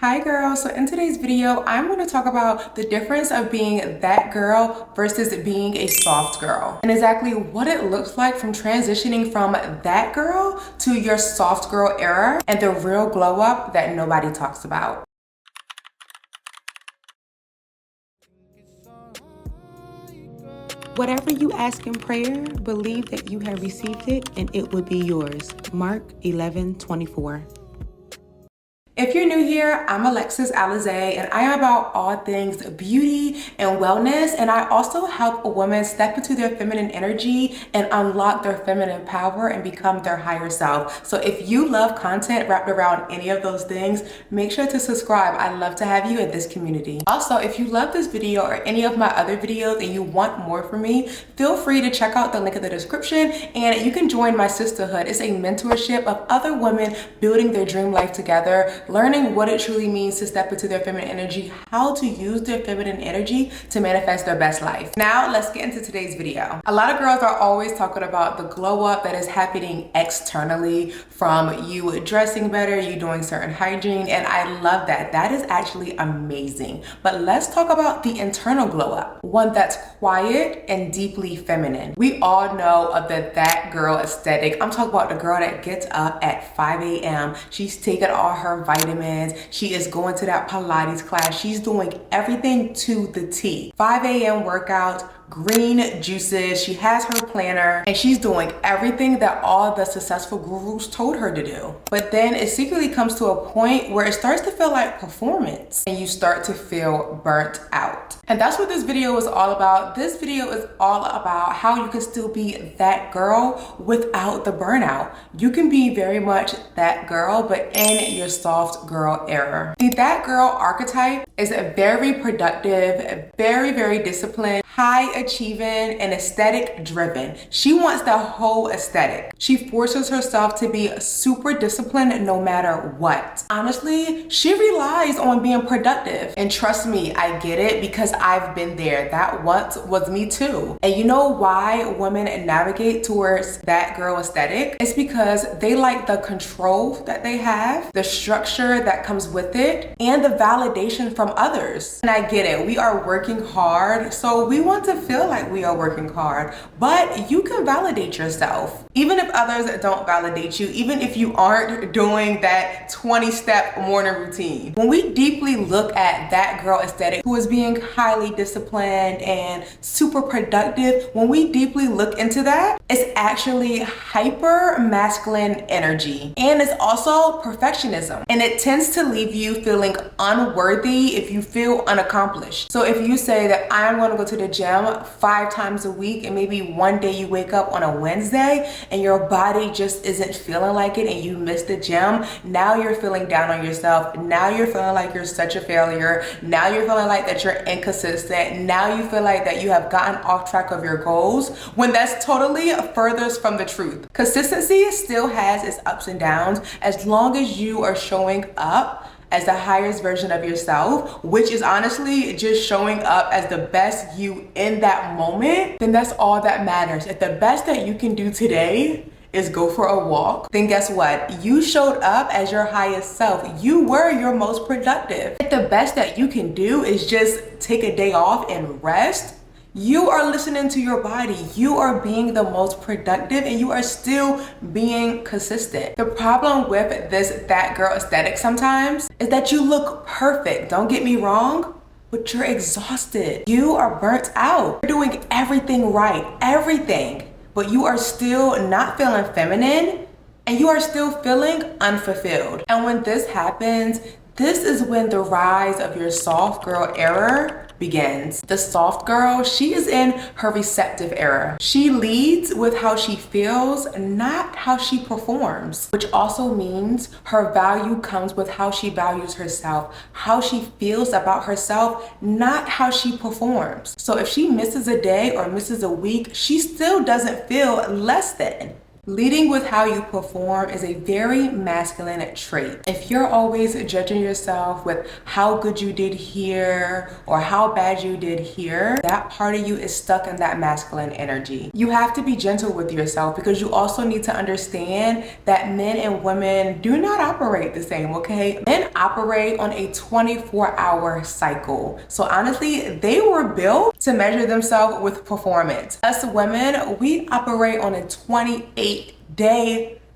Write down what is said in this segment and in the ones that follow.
Hi girl, so in today's video, I'm going to talk about the difference of being that girl versus being a soft girl and exactly what it looks like from transitioning from that girl to your soft girl era and the real glow up that nobody talks about. Whatever you ask in prayer, believe that you have received it and it will be yours. Mark 11:24. If you're new here, I'm Alexis Alize, and I am about all things beauty and wellness, and I also help a woman step into their feminine energy and unlock their feminine power and become their higher self. So if you love content wrapped around any of those things, make sure to subscribe. I'd love to have you in this community. Also, if you love this video or any of my other videos and you want more from me, feel free to check out the link in the description, and you can join my sisterhood. It's a mentorship of other women building their dream life together, learning what it truly means to step into their feminine energy, how to use their feminine energy to manifest their best life. Now, let's get into today's video. A lot of girls are always talking about the glow up that is happening externally from you dressing better, you doing certain hygiene, and I love that. That is actually amazing. But let's talk about the internal glow up, one that's quiet and deeply feminine. We all know of the that girl aesthetic. I'm talking about the girl that gets up at 5 a.m. She's taking all her vitamins. She is going to that Pilates class. She's doing everything to the T. 5 a.m. workouts, green juices, she has her planner, and she's doing everything that all the successful gurus told her to do. But then it secretly comes to a point where it starts to feel like performance and you start to feel burnt out. And that's what this video is all about. This video is all about how you can still be that girl without the burnout. You can be very much that girl, but in your soft girl era. The that girl archetype is a very productive, very disciplined, high achieving, and aesthetic driven. She wants the whole aesthetic. She forces herself to be super disciplined no matter what. Honestly, she relies on being productive. And trust me, I get it because I've been there. That once was me too. And you know why women navigate towards that girl aesthetic? It's because they like the control that they have, the structure that comes with it, and the validation from others. And I get it. We are working hard, so we want to feel like we are working hard, but you can validate yourself. Even if others don't validate you, even if you aren't doing that 20-step morning routine. When we deeply look at that girl aesthetic who is being highly disciplined and super productive, when we deeply look into that, it's actually hyper masculine energy. And it's also perfectionism. And it tends to leave you feeling unworthy if you feel unaccomplished. So if you say that I'm going to go to the gym 5 times a week and maybe one day you wake up on a Wednesday and your body just isn't feeling like it and you miss the gym, now you're feeling down on yourself. Now you're feeling like you're such a failure. Now you're feeling like that you're inconsistent. Now you feel like that you have gotten off track of your goals, when that's totally furthest from the truth. Consistency still has its ups and downs as long as you are showing up as the highest version of yourself, which is honestly just showing up as the best you in that moment, then that's all that matters. If the best that you can do today is go for a walk, then guess what? You showed up as your highest self. You were your most productive. If the best that you can do is just take a day off and rest, you are listening to your body. You are being the most productive and you are still being consistent. The problem with this that girl aesthetic sometimes is that you look perfect. Don't get me wrong, but you're exhausted. You are burnt out. You're doing everything right, everything, but you are still not feeling feminine and you are still feeling unfulfilled. And when this happens, this is when the rise of your soft girl era begins. The soft girl, she is in her receptive era. She leads with how she feels, not how she performs, which also means her value comes with how she values herself, how she feels about herself, not how she performs. So if she misses a day or misses a week, she still doesn't feel less than. Leading with how you perform is a very masculine trait. If you're always judging yourself with how good you did here or how bad you did here, that part of you is stuck in that masculine energy. You have to be gentle with yourself because you also need to understand that men and women do not operate the same, okay? Men operate on a 24-hour cycle. So honestly, they were built to measure themselves with performance. Us women, we operate on a 28-day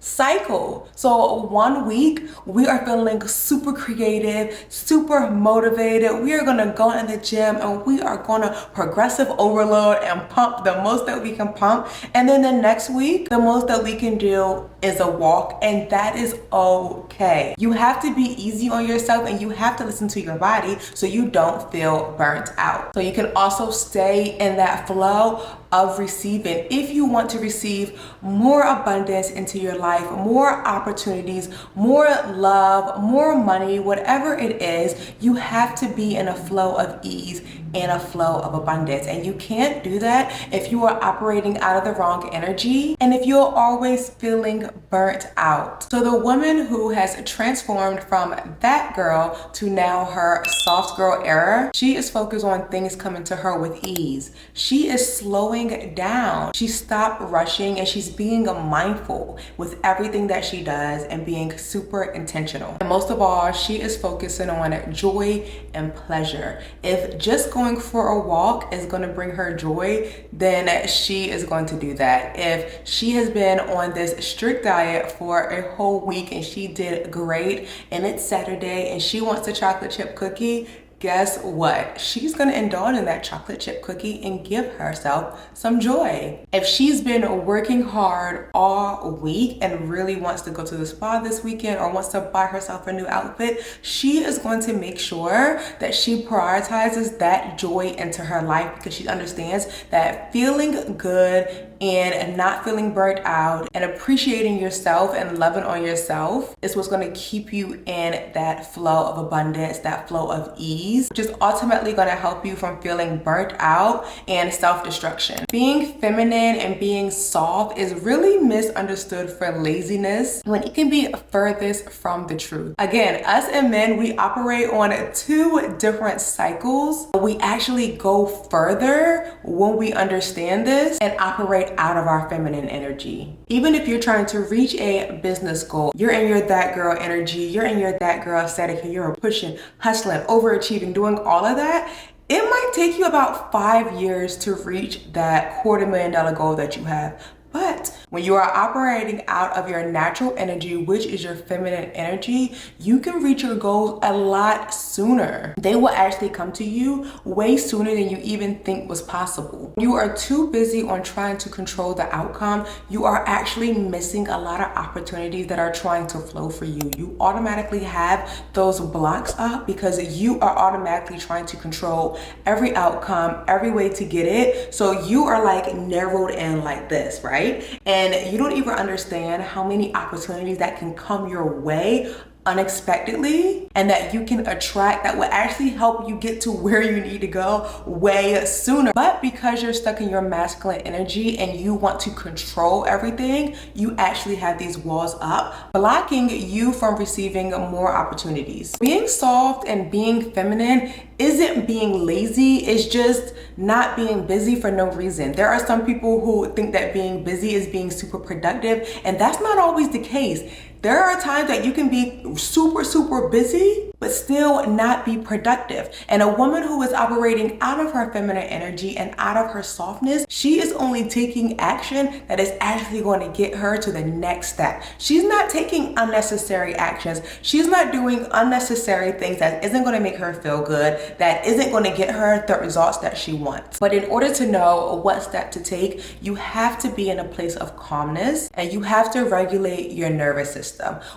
cycle. So 1 week we are feeling super creative, super motivated. We are gonna go in the gym and we are gonna progressive overload and pump the most that we can pump. And then the next week, the most that we can do is a walk, and that is okay. You have to be easy on yourself and you have to listen to your body so you don't feel burnt out. So you can also stay in that flow of receiving. If you want to receive more abundance into your life, more opportunities, more love, more money, whatever it is, you have to be in a flow of ease and a flow of abundance. And you can't do that if you are operating out of the wrong energy and if you're always feeling burnt out. So the woman who has transformed from that girl to now her soft girl era, she is focused on things coming to her with ease. She is slowing down. She stopped rushing and she's being mindful with everything that she does and being super intentional. And most of all, she is focusing on joy and pleasure. If just going for a walk is going to bring her joy, then she is going to do that. If she has been on this strict diet for a whole week and she did great and it's Saturday and she wants a chocolate chip cookie, guess what? She's gonna indulge in that chocolate chip cookie and give herself some joy. If she's been working hard all week and really wants to go to the spa this weekend or wants to buy herself a new outfit, she is going to make sure that she prioritizes that joy into her life because she understands that feeling good and not feeling burnt out and appreciating yourself and loving on yourself is what's going to keep you in that flow of abundance, that flow of ease, which is ultimately going to help you from feeling burnt out and self-destruction. Being feminine and being soft is really misunderstood for laziness when it can be furthest from the truth. Again, us and men, we operate on two different cycles. We actually go further when we understand this and operate out of our feminine energy. Even if you're trying to reach a business goal, you're in your that girl energy, you're in your that girl aesthetic, and you're pushing, hustling, overachieving, doing all of that, it might take you about 5 years to reach that $250,000 goal that you have. But when you are operating out of your natural energy, which is your feminine energy, you can reach your goals a lot sooner. They will actually come to you way sooner than you even think was possible. You are too busy on trying to control the outcome. You are actually missing a lot of opportunities that are trying to flow for you. You automatically have those blocks up because you are automatically trying to control every outcome, every way to get it. So you are like narrowed in like this, right? And you don't even understand how many opportunities that can come your way unexpectedly and that you can attract that will actually help you get to where you need to go way sooner. But because you're stuck in your masculine energy and you want to control everything, you actually have these walls up, blocking you from receiving more opportunities. Being soft and being feminine isn't being lazy, it's just not being busy for no reason. There are some people who think that being busy is being super productive, and that's not always the case. There are times that you can be super busy, but still not be productive. And a woman who is operating out of her feminine energy and out of her softness, she is only taking action that is actually going to get her to the next step. She's not taking unnecessary actions. She's not doing unnecessary things that isn't going to make her feel good, that isn't going to get her the results that she wants. But in order to know what step to take, you have to be in a place of calmness and you have to regulate your nervous system.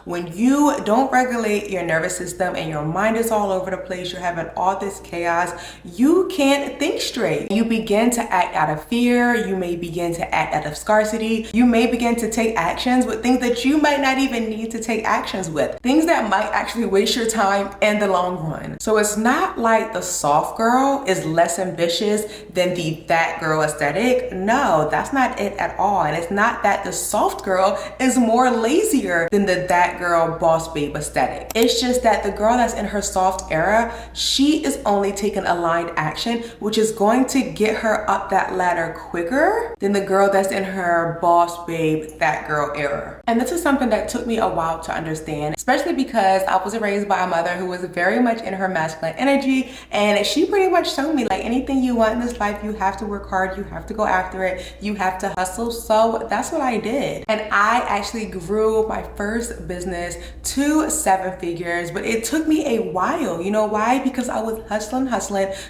When you don't regulate your nervous system and your mind is all over the place, you're having all this chaos, you can't think straight. You begin to act out of fear, you may begin to act out of scarcity, you may begin to take actions with things that you might not even need to take actions with, things that might actually waste your time in the long run. So it's not like the soft girl is less ambitious than the that girl aesthetic. No, that's not it at all. And it's not that the soft girl is more lazier than the that girl boss babe aesthetic. It's just that the girl that's in her soft era, she is only taking aligned action, which is going to get her up that ladder quicker than the girl that's in her boss babe that girl era. And this is something that took me a while to understand, especially because I was raised by a mother who was very much in her masculine energy, and she pretty much showed me like anything you want in this life, you have to work hard, you have to go after it, you have to hustle. So that's what I did. And I actually grew my first business to 7 figures, but it took me a while. You know why? Because I was hustling,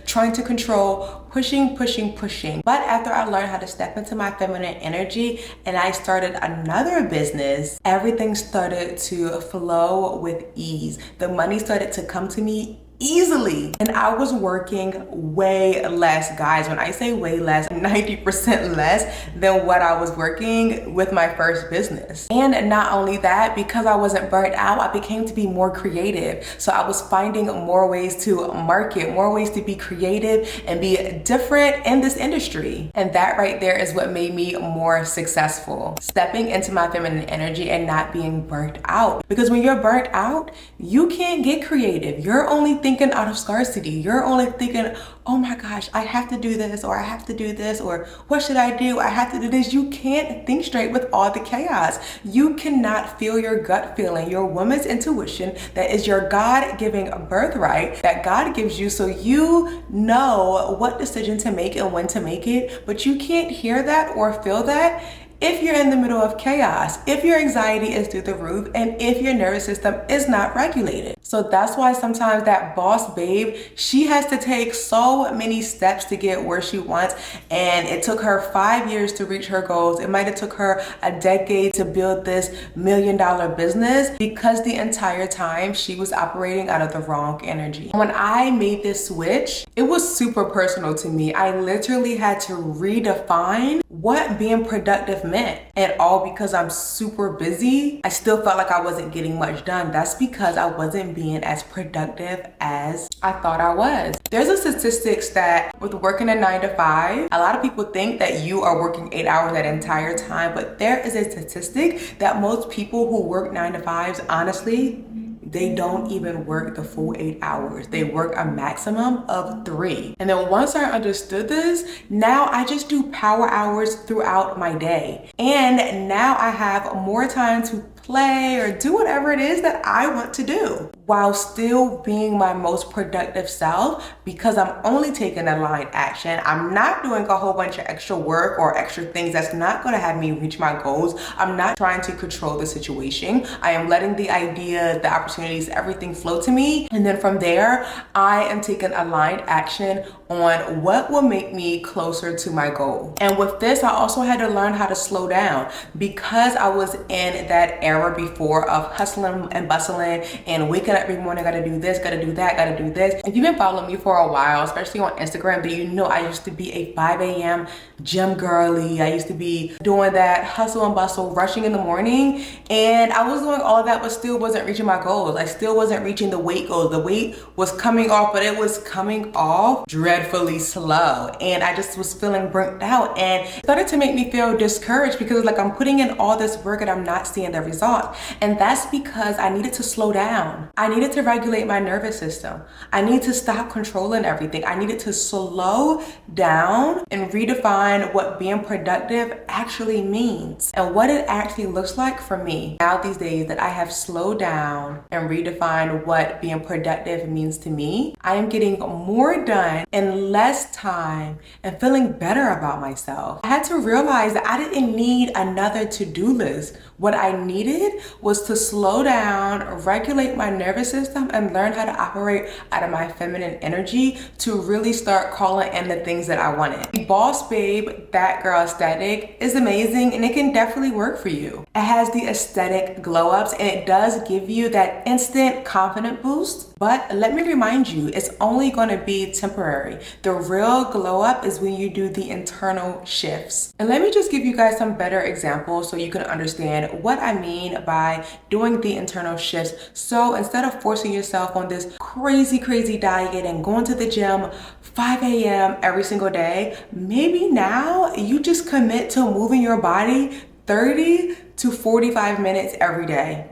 trying to control, pushing. But after I learned how to step into my feminine energy and I started another business, everything started to flow with ease. The money started to come to me easily. And I was working way less, guys. When I say way less, 90% less than what I was working with my first business. And not only that, because I wasn't burnt out, I became to be more creative. So I was finding more ways to market, more ways to be creative and be different in this industry. And that right there is what made me more successful. Stepping into my feminine energy and not being burnt out. Because when you're burnt out, you can't get creative. You're only thinking out of scarcity. You're only thinking, oh my gosh, I have to do this, or I have to do this, or what should I do? I have to do this. You can't think straight with all the chaos. You cannot feel your gut feeling, your woman's intuition that is your God-given birthright that God gives you, so you know what decision to make and when to make it, but you can't hear that or feel that if you're in the middle of chaos, if your anxiety is through the roof, and if your nervous system is not regulated. So that's why sometimes that boss babe, she has to take so many steps to get where she wants. And it took her 5 years to reach her goals. It might have took her a decade to build this $1 million business because the entire time she was operating out of the wrong energy. When I made this switch, it was super personal to me. I literally had to redefine what being productive meant. And all because I'm super busy, I still felt like I wasn't getting much done. That's because I wasn't being as productive as I thought I was. There's a statistics that with working a 9 to 5, a lot of people think that you are working 8 hours that entire time, but there is a statistic that most people who work 9 to 5s, honestly, they don't even work the full 8 hours. They work a maximum of 3. And then once I understood this, now I just do power hours throughout my day. And now I have more time to play or do whatever it is that I want to do while still being my most productive self, because I'm only taking aligned action. I'm not doing a whole bunch of extra work or extra things that's not going to have me reach my goals. I'm not trying to control the situation. I am letting the idea, the opportunities, everything flow to me. And then from there, I am taking aligned action on what will make me closer to my goal. And with this, I also had to learn how to slow down because I was in that era before of hustling and bustling and waking up every morning, gotta do this, gotta do that, gotta do this. If you've been following me for a while, especially on Instagram, then you know I used to be a 5 a.m. gym girly. I used to be doing that hustle and bustle, rushing in the morning. And I was doing all of that, but still wasn't reaching my goals. I still wasn't reaching the weight goals. The weight was coming off, but it was coming off dreadfully slow. And I just was feeling burnt out. And it started to make me feel discouraged because it's like I'm putting in all this work and I'm not seeing the result. And that's because I needed to slow down. I needed to regulate my nervous system. I need to stop controlling everything. I needed to slow down and redefine what being productive actually means and what it actually looks like for me. Now these days that I have slowed down and redefined what being productive means to me, I am getting more done in less time and feeling better about myself. I had to realize that I didn't need another to-do list. What I needed was to slow down, regulate my nervous system, and learn how to operate out of my feminine energy to really start calling in the things that I wanted. The boss babe, that girl aesthetic is amazing and it can definitely work for you. It has the aesthetic glow ups and it does give you that instant confidence boost. But let me remind you, it's only going to be temporary. The real glow up is when you do the internal shifts. And let me just give you guys some better examples so you can understand what I mean by doing the internal shifts. So instead of forcing yourself on this crazy diet and going to the gym 5 a.m. every single day, maybe now you just commit to moving your body 30 to 45 minutes every day.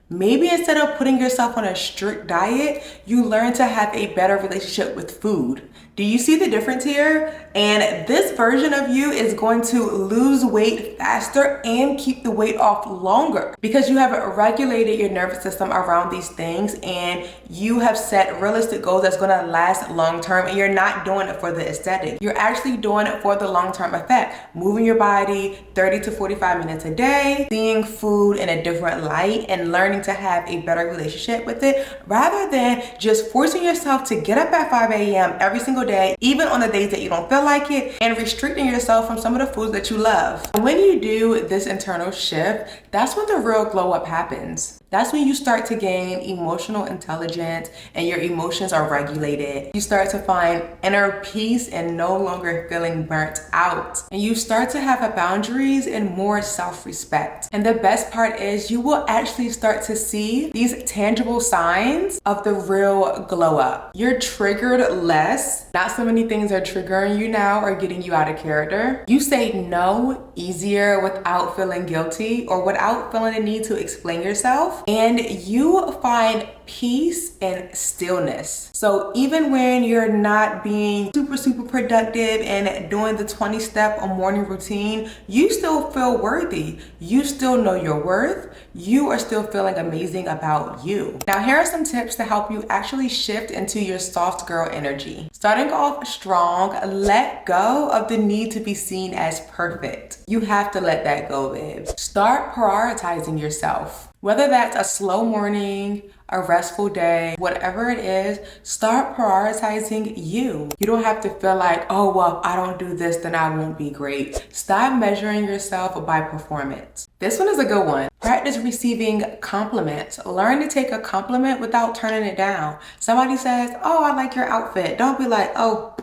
Maybe instead of putting yourself on a strict diet, you learn to have a better relationship with food. Do you see the difference here? And this version of you is going to lose weight faster and keep the weight off longer because you have regulated your nervous system around these things and you have set realistic goals that's going to last long term, and you're not doing it for the aesthetic. You're actually doing it for the long-term effect. Moving your body 30 to 45 minutes a day, seeing food in a different light, and learning to have a better relationship with it rather than just forcing yourself to get up at 5 a.m. every single day, even on the days that you don't feel like it, and restricting yourself from some of the foods that you love. When you do this internal shift, that's when the real glow up happens. That's when you start to gain emotional intelligence and your emotions are regulated. You start to find inner peace and no longer feeling burnt out. And you start to have boundaries and more self-respect. And the best part is you will actually start to see these tangible signs of the real glow up. You're triggered less. Not so many things are triggering you now or getting you out of character. You say no easier without feeling guilty or without feeling the need to explain yourself. And you find peace and stillness. So even when you're not being super productive and doing the 20-step morning routine, you still feel worthy. You still know your worth. You are still feeling amazing about you. Now, here are some tips to help you actually shift into your soft girl energy. Starting off strong, let go of the need to be seen as perfect. You have to let that go, babe. Start prioritizing yourself. Whether that's a slow morning, a restful day, whatever it is, start prioritizing you. You don't have to feel like, oh, well, if I don't do this, then I won't be great. Stop measuring yourself by performance. This one is a good one. Practice receiving compliments. Learn to take a compliment without turning it down. Somebody says, oh, I like your outfit. Don't be like, oh,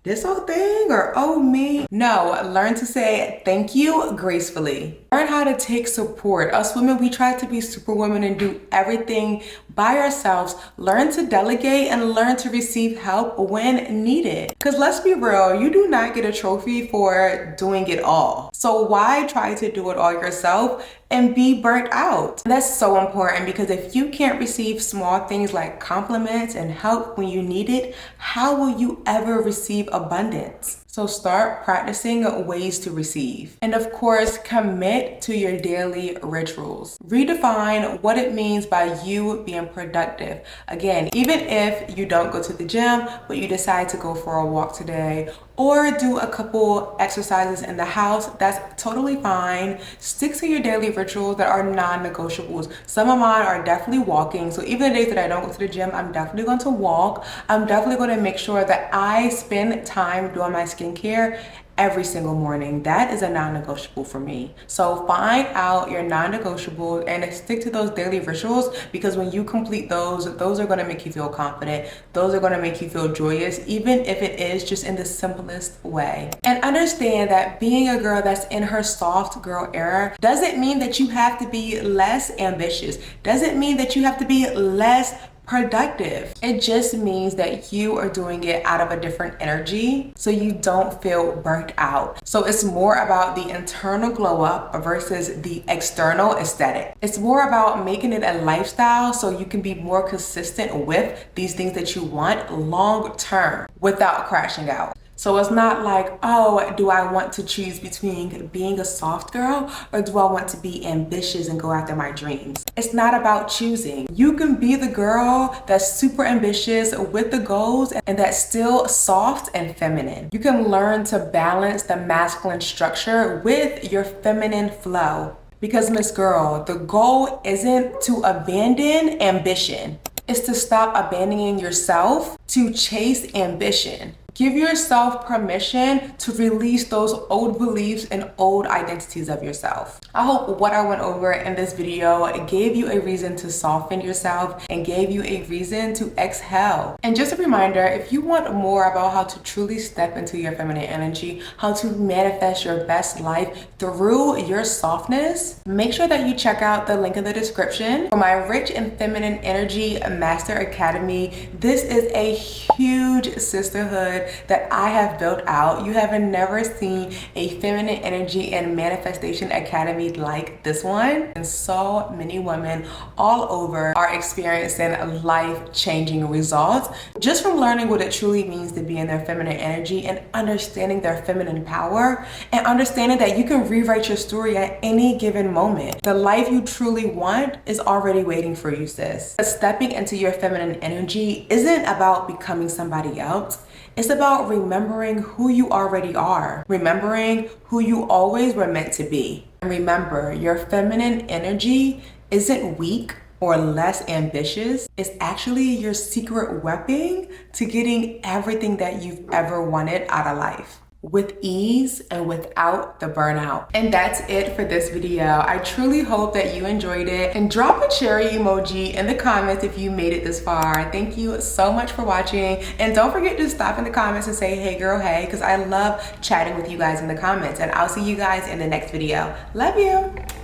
this whole thing, or oh me. No, learn to say thank you gracefully. Learn how to take support. Us women, we try to be superwomen and do everything by ourselves. Learn to delegate and learn to receive help when needed. Because let's be real, you do not get a trophy for doing it all. So why try to do it all yourself and be burnt out? That's so important, because if you can't receive small things like compliments and help when you need it, how will you ever receive abundance? So start practicing ways to receive. And of course, commit to your daily rituals. Redefine what it means by you being productive. Again, even if you don't go to the gym, but you decide to go for a walk today or do a couple exercises in the house, that's totally fine. Stick to your daily rituals that are non-negotiables. Some of mine are definitely walking. So even the days that I don't go to the gym, I'm definitely going to walk. I'm definitely going to make sure that I spend time doing my skincare every single morning. That is a non-negotiable for me. So find out your non-negotiables and stick to those daily rituals, because when you complete those are going to make you feel confident. Those are going to make you feel joyous, even if it is just in the simplest way. And understand that being a girl that's in her soft girl era doesn't mean that you have to be less ambitious. Doesn't mean that you have to be less productive. It just means that you are doing it out of a different energy so you don't feel burnt out. So it's more about the internal glow up versus the external aesthetic. It's more about making it a lifestyle so you can be more consistent with these things that you want long term without crashing out. So it's not like, oh, do I want to choose between being a soft girl or do I want to be ambitious and go after my dreams? It's not about choosing. You can be the girl that's super ambitious with the goals and that's still soft and feminine. You can learn to balance the masculine structure with your feminine flow. Because Miss Girl, the goal isn't to abandon ambition. It's to stop abandoning yourself to chase ambition. Give yourself permission to release those old beliefs and old identities of yourself. I hope what I went over in this video gave you a reason to soften yourself and gave you a reason to exhale. And just a reminder, if you want more about how to truly step into your feminine energy, how to manifest your best life through your softness, make sure that you check out the link in the description for my Rich and Feminine Energy Master Academy. This is a huge sisterhood that I have built out. You have never seen a feminine energy and manifestation academy like this one. And so many women all over are experiencing life-changing results just from learning what it truly means to be in their feminine energy and understanding their feminine power and understanding that you can rewrite your story at any given moment. The life you truly want is already waiting for you, sis. But stepping into your feminine energy isn't about becoming somebody else. It's about remembering who you already are, remembering who you always were meant to be. And remember, your feminine energy isn't weak or less ambitious. It's actually your secret weapon to getting everything that you've ever wanted out of life, with ease and without the burnout. And that's it for this video. I truly hope that you enjoyed it, and drop a cherry emoji in the comments if you made it this far. Thank you so much for watching, and don't forget to stop in the comments and say hey girl hey, because I love chatting with you guys in the comments. And I'll see you guys in the next video. Love you.